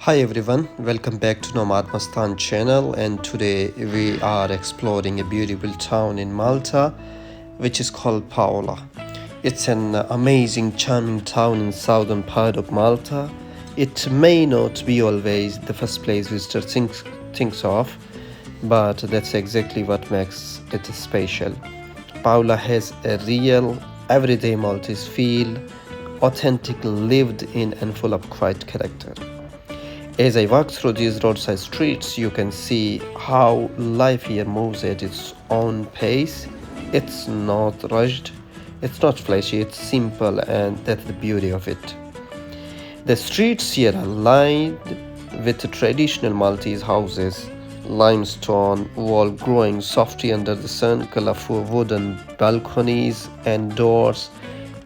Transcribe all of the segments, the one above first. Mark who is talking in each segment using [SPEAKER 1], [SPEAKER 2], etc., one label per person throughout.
[SPEAKER 1] Hi everyone, welcome back to Nomad Mastan channel, and today we are exploring a beautiful town in Malta which is called Paola. It's an amazing, charming town in southern part of Malta. It may not be always the first place visitor thinks of, but that's exactly what makes it special. Paola has a real, everyday Maltese feel, authentic, lived in and full of quiet character. As I walk through these roadside streets, you can see how life here moves at its own pace. It's not rushed, it's not flashy, it's simple, and that's the beauty of it. The streets here are lined with traditional Maltese houses, limestone wall growing softly under the sun, colorful wooden balconies and doors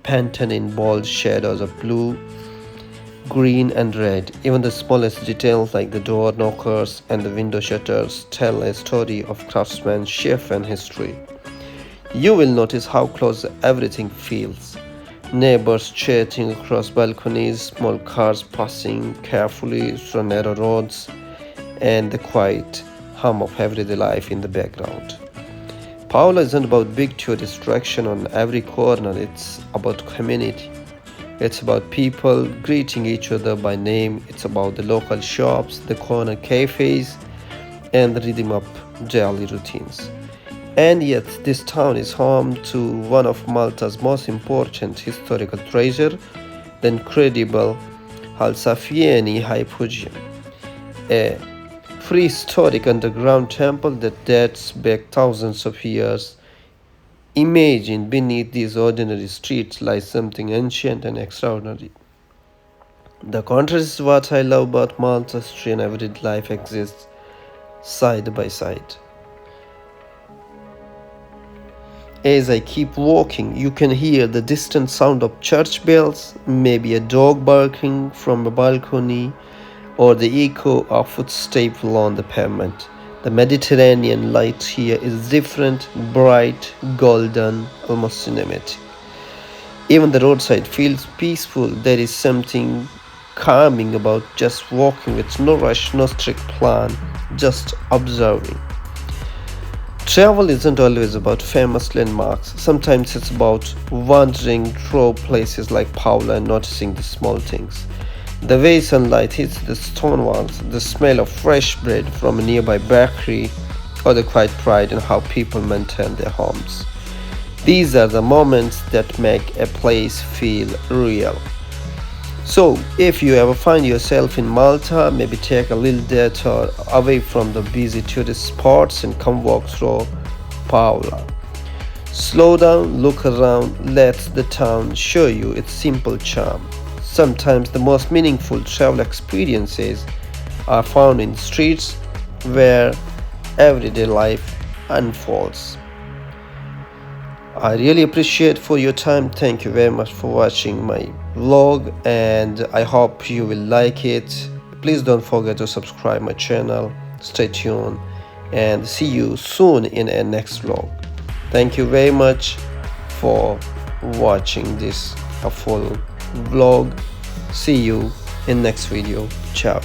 [SPEAKER 1] painted in bold shadows of blue, green and red. Even the smallest details like the door knockers and the window shutters tell a story of craftsmanship and history. You will notice how close everything feels. Neighbors chatting across balconies, small cars passing carefully through narrow roads, and the quiet hum of everyday life in the background. Paola isn't about big tourist attraction on every corner, it's about community. It's about people greeting each other by name. It's about the local shops, the corner cafes, and the rhythm of daily routines. And yet, this town is home to one of Malta's most important historical treasures, the incredible Ħal Saflieni Hypogeum, a prehistoric underground temple that dates back thousands of years. Imagine beneath these ordinary streets lies something ancient and extraordinary. The contrast is what I love about Malta. History and everyday life exists side by side. As I keep walking, you can hear the distant sound of church bells, maybe a dog barking from a balcony, or the echo of footsteps along the pavement. The Mediterranean light here is different, bright, golden, almost cinematic. Even the roadside feels peaceful. There is something calming about just walking with no rush, no strict plan, just observing. Travel isn't always about famous landmarks. Sometimes it's about wandering through places like Paola and noticing the small things. The way sunlight hits the stone walls, the smell of fresh bread from a nearby bakery, or the quiet pride in how people maintain their homes. These are the moments that make a place feel real. So, if you ever find yourself in Malta, maybe take a little detour away from the busy tourist spots and come walk through Paola. Slow down, look around, let the town show you its simple charm. Sometimes the most meaningful travel experiences are found in streets where everyday life unfolds. I really appreciate for your time. Thank you very much for watching my vlog, and I hope you will like it. Please don't forget to subscribe my channel. Stay tuned and see you soon in a next vlog. Thank you very much for watching this full vlog. See you in next video. Ciao.